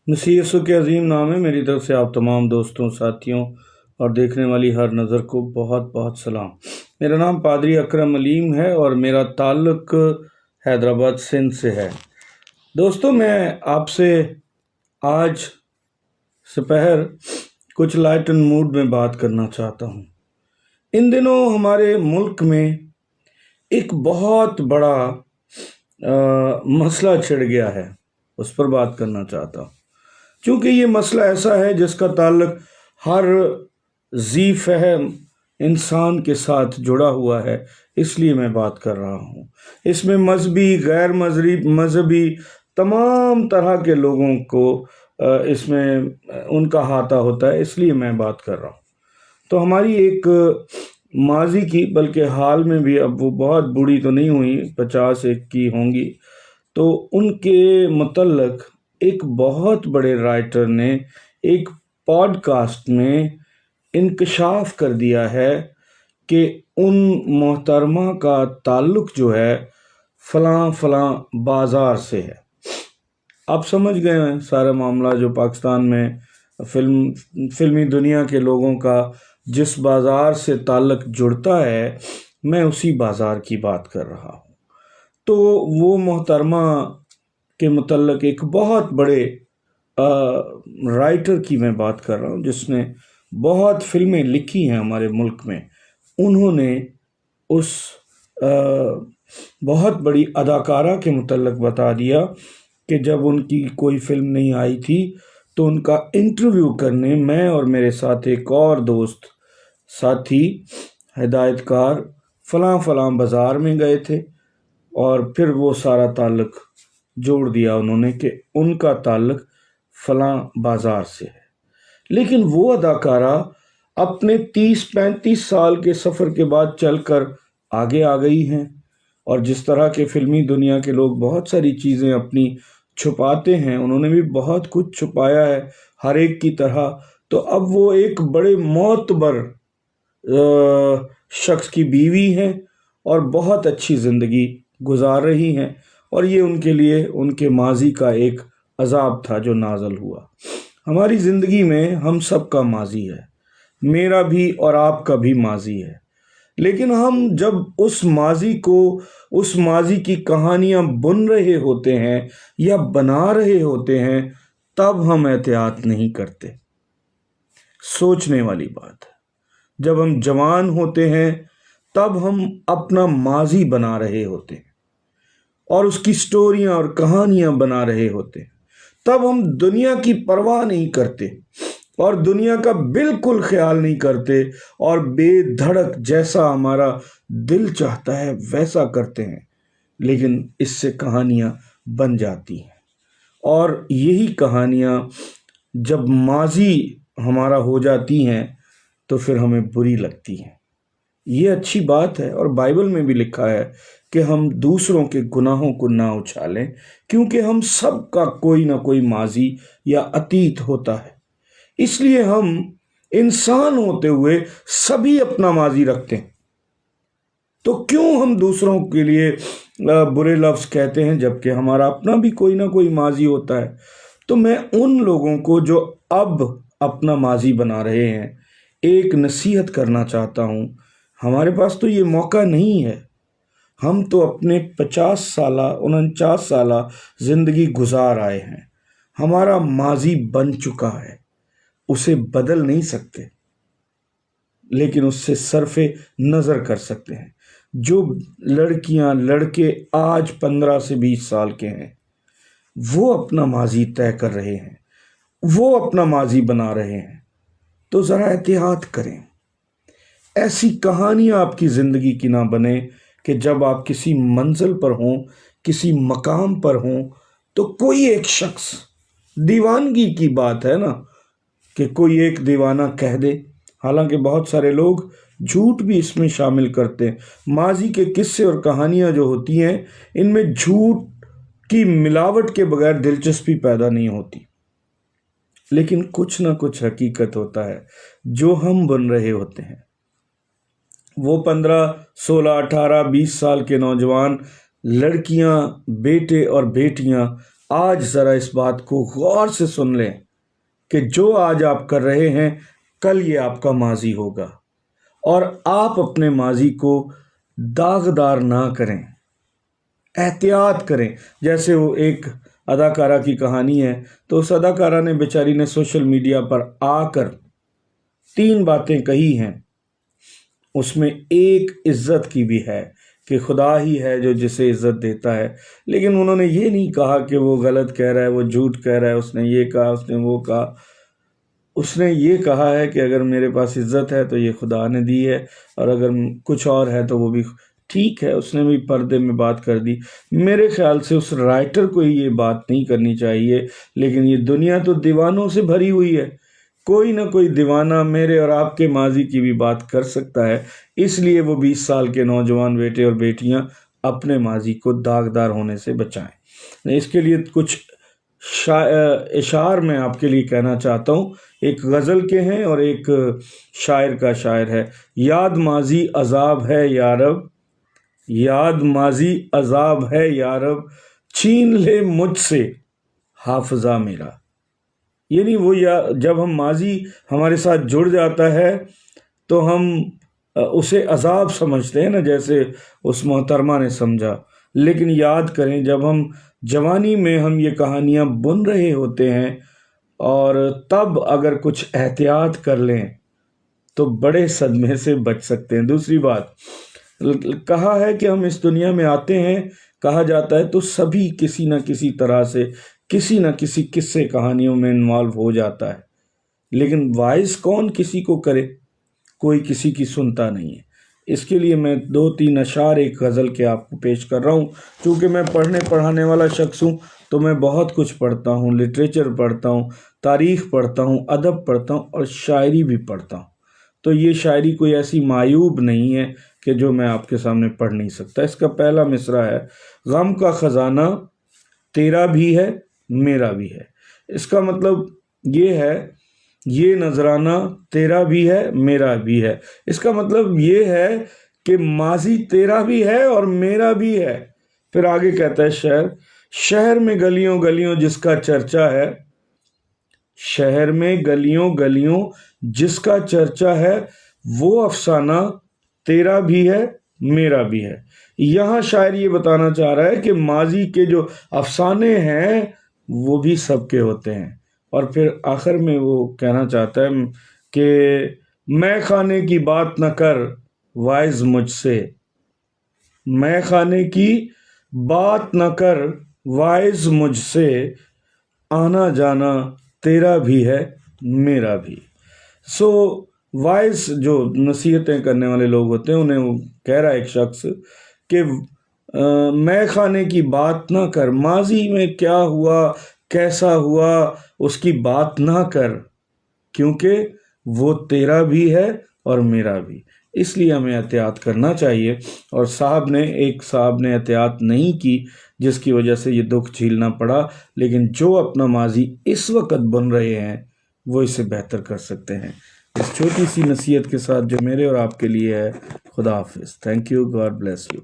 مسیح یسوع کے عظیم نام ہے، میری طرف سے آپ تمام دوستوں، ساتھیوں اور دیکھنے والی ہر نظر کو بہت بہت سلام۔ میرا نام پادری اکرم علیم ہے اور میرا تعلق حیدرآباد سندھ سے ہے۔ دوستوں، میں آپ سے آج سپہر کچھ لائٹن موڈ میں بات کرنا چاہتا ہوں۔ ان دنوں ہمارے ملک میں ایک بہت بڑا مسئلہ چھڑ گیا ہے، اس پر بات کرنا چاہتا ہوں، چونکہ یہ مسئلہ ایسا ہے جس کا تعلق ہر ذی فہم انسان کے ساتھ جڑا ہوا ہے، اس لیے میں بات کر رہا ہوں۔ اس میں مذہبی، غیر مذہبی تمام طرح کے لوگوں کو اس میں ان کا احاطہ ہوتا ہے، اس لیے میں بات کر رہا ہوں۔ تو ہماری ایک ماضی کی، بلکہ حال میں بھی، اب وہ بہت بوڑھی تو نہیں ہوئی، 50 کی ہوں گی، تو ان کے متعلق ایک بہت بڑے رائٹر نے ایک پوڈ کاسٹ میں انکشاف کر دیا ہے کہ ان محترمہ کا تعلق جو ہے فلاں فلاں بازار سے ہے۔ آپ سمجھ گئے ہیں سارا معاملہ جو پاکستان میں فلمی دنیا کے لوگوں کا جس بازار سے تعلق جڑتا ہے، میں اسی بازار کی بات کر رہا ہوں۔ تو وہ محترمہ کے متعلق ایک بہت بڑے رائٹر کی میں بات کر رہا ہوں، جس نے بہت فلمیں لکھی ہیں ہمارے ملک میں۔ انہوں نے اس بہت بڑی اداکارہ کے متعلق بتا دیا کہ جب ان کی کوئی فلم نہیں آئی تھی تو ان کا انٹرویو کرنے میں اور میرے ساتھ ایک اور دوست ساتھی ہدایت کار فلاں فلاں بازار میں گئے تھے، اور پھر وہ سارا تعلق جوڑ دیا انہوں نے کہ ان کا تعلق فلاں بازار سے ہے۔ لیکن وہ اداکارہ اپنے 30-35 سال کے سفر کے بعد چل کر آگے آ گئی ہیں، اور جس طرح کے فلمی دنیا کے لوگ بہت ساری چیزیں اپنی چھپاتے ہیں، انہوں نے بھی بہت کچھ چھپایا ہے ہر ایک کی طرح۔ تو اب وہ ایک بڑے معتبر شخص کی بیوی ہیں اور بہت اچھی زندگی گزار رہی ہیں، اور یہ ان کے لیے ان کے ماضی کا ایک عذاب تھا جو نازل ہوا۔ ہماری زندگی میں ہم سب کا ماضی ہے، میرا بھی اور آپ کا بھی ماضی ہے، لیکن ہم جب اس ماضی کی کہانیاں بن رہے ہوتے ہیں یا بنا رہے ہوتے ہیں، تب ہم احتیاط نہیں کرتے۔ سوچنے والی بات ہے، جب ہم جوان ہوتے ہیں تب ہم اپنا ماضی بنا رہے ہوتے ہیں اور اس کی سٹوریاں اور کہانیاں بنا رہے ہوتے ہیں، تب ہم دنیا کی پرواہ نہیں کرتے اور دنیا کا بالکل خیال نہیں کرتے، اور بے دھڑک جیسا ہمارا دل چاہتا ہے ویسا کرتے ہیں، لیکن اس سے کہانیاں بن جاتی ہیں، اور یہی کہانیاں جب ماضی ہمارا ہو جاتی ہیں تو پھر ہمیں بری لگتی ہیں۔ یہ اچھی بات ہے، اور بائبل میں بھی لکھا ہے کہ ہم دوسروں کے گناہوں کو نہ اچھالیں، کیونکہ ہم سب کا کوئی نہ کوئی ماضی یا اطیت ہوتا ہے۔ اس لیے ہم انسان ہوتے ہوئے سبھی اپنا ماضی رکھتے ہیں، تو کیوں ہم دوسروں کے لیے برے لفظ کہتے ہیں جبکہ ہمارا اپنا بھی کوئی نہ کوئی ماضی ہوتا ہے۔ تو میں ان لوگوں کو جو اب اپنا ماضی بنا رہے ہیں ایک نصیحت کرنا چاہتا ہوں۔ ہمارے پاس تو یہ موقع نہیں ہے، ہم تو اپنے 50 سالہ 49 سالہ زندگی گزار آئے ہیں، ہمارا ماضی بن چکا ہے، اسے بدل نہیں سکتے، لیکن اس سے صرف نظر کر سکتے ہیں۔ جو لڑکیاں لڑکے آج 15 سے 20 سال کے ہیں، وہ اپنا ماضی طے کر رہے ہیں، وہ اپنا ماضی بنا رہے ہیں، تو ذرا احتیاط کریں۔ ایسی کہانیاں آپ کی زندگی کی نہ بنے کہ جب آپ کسی منزل پر ہوں، کسی مقام پر ہوں، تو کوئی ایک شخص، دیوانگی کی بات ہے نا، کہ کوئی ایک دیوانہ کہہ دے، حالانکہ بہت سارے لوگ جھوٹ بھی اس میں شامل کرتے ہیں۔ ماضی کے قصے اور کہانیاں جو ہوتی ہیں، ان میں جھوٹ کی ملاوٹ کے بغیر دلچسپی پیدا نہیں ہوتی، لیکن کچھ نہ کچھ حقیقت ہوتا ہے جو ہم بن رہے ہوتے ہیں۔ وہ 15 16 18 20 سال کے نوجوان لڑکیاں، بیٹے اور بیٹیاں آج ذرا اس بات کو غور سے سن لیں کہ جو آج آپ کر رہے ہیں کل یہ آپ کا ماضی ہوگا، اور آپ اپنے ماضی کو داغدار نہ کریں، احتیاط کریں۔ جیسے وہ ایک اداکارہ کی کہانی ہے، تو اس اداکارہ نے بیچاری نے سوشل میڈیا پر آ کر 3 باتیں کہی ہیں، اس میں ایک عزت کی بھی ہے کہ خدا ہی ہے جو جسے عزت دیتا ہے، لیکن انہوں نے یہ نہیں کہا کہ وہ غلط کہہ رہا ہے، وہ جھوٹ کہہ رہا ہے، اس نے یہ کہا، اس نے وہ کہا۔ اس نے یہ کہا ہے کہ اگر میرے پاس عزت ہے تو یہ خدا نے دی ہے، اور اگر کچھ اور ہے تو وہ بھی ٹھیک ہے۔ اس نے بھی پردے میں بات کر دی۔ میرے خیال سے اس رائٹر کو یہ بات نہیں کرنی چاہیے، لیکن یہ دنیا تو دیوانوں سے بھری ہوئی ہے، کوئی نہ کوئی دیوانہ میرے اور آپ کے ماضی کی بھی بات کر سکتا ہے، اس لیے وہ 20 سال کے نوجوان بیٹے اور بیٹیاں اپنے ماضی کو داغدار ہونے سے بچائیں۔ اس کے لیے کچھ اشعار میں آپ کے لیے کہنا چاہتا ہوں، ایک غزل کے ہیں اور ایک شاعر کا شاعر ہے۔ یاد ماضی عذاب ہے یارب، یاد ماضی عذاب ہے یارب، چھین لے مجھ سے حافظہ میرا۔ یعنی وہ جب ہم ماضی ہمارے ساتھ جڑ جاتا ہے تو ہم اسے عذاب سمجھتے ہیں نا، جیسے اس محترمہ نے سمجھا، لیکن یاد کریں جب ہم جوانی میں ہم یہ کہانیاں بن رہے ہوتے ہیں اور تب اگر کچھ احتیاط کر لیں تو بڑے صدمے سے بچ سکتے ہیں۔ دوسری بات، کہا ہے کہ ہم اس دنیا میں آتے ہیں، کہا جاتا ہے تو سبھی کسی نہ کسی طرح سے کسی نہ کسی قصے کہانیوں میں انوالو ہو جاتا ہے، لیکن وائز کون کسی کو کرے؟ کوئی کسی کی سنتا نہیں ہے۔ اس کے لیے میں 2-3 اشعار ایک غزل کے آپ کو پیش کر رہا ہوں۔ چونکہ میں پڑھنے پڑھانے والا شخص ہوں تو میں بہت کچھ پڑھتا ہوں، لٹریچر پڑھتا ہوں، تاریخ پڑھتا ہوں، ادب پڑھتا ہوں اور شاعری بھی پڑھتا ہوں، تو یہ شاعری کوئی ایسی معیوب نہیں ہے کہ جو میں آپ کے سامنے پڑھ نہیں سکتا۔ اس کا پہلا مصرع ہے، غم کا خزانہ تیرا بھی ہے میرا بھی ہے۔ اس کا مطلب یہ ہے، یہ نذرانہ تیرا بھی ہے میرا بھی ہے۔ اس کا مطلب یہ ہے کہ ماضی تیرا بھی ہے اور میرا بھی ہے۔ پھر آگے کہتا ہے شہر میں گلیوں گلیوں جس کا چرچا ہے، شہر میں گلیوں گلیوں جس کا چرچا ہے، وہ افسانہ تیرا بھی ہے میرا بھی ہے۔ یہاں شاعر یہ بتانا چاہ رہا ہے کہ ماضی کے جو افسانے ہیں وہ بھی سب کے ہوتے ہیں۔ اور پھر آخر میں وہ کہنا چاہتا ہے کہ میں خانے کی بات نہ کر وائز مجھ سے، میں خانے کی بات نہ کر وائز مجھ سے، آنا جانا تیرا بھی ہے میرا بھی۔ سو وائز جو نصیحتیں کرنے والے لوگ ہوتے ہیں انہیں وہ کہہ رہا ہے ایک شخص کہ میں خانے کی بات نہ کر، ماضی میں کیا ہوا کیسا ہوا اس کی بات نہ کر، کیونکہ وہ تیرا بھی ہے اور میرا بھی۔ اس لیے ہمیں احتیاط کرنا چاہیے، اور ایک صاحب نے احتیاط نہیں کی جس کی وجہ سے یہ دکھ جھیلنا پڑا، لیکن جو اپنا ماضی اس وقت بن رہے ہیں وہ اسے بہتر کر سکتے ہیں۔ اس چھوٹی سی نصیحت کے ساتھ جو میرے اور آپ کے لیے ہے، خدا حافظ۔ Thank you, God bless you.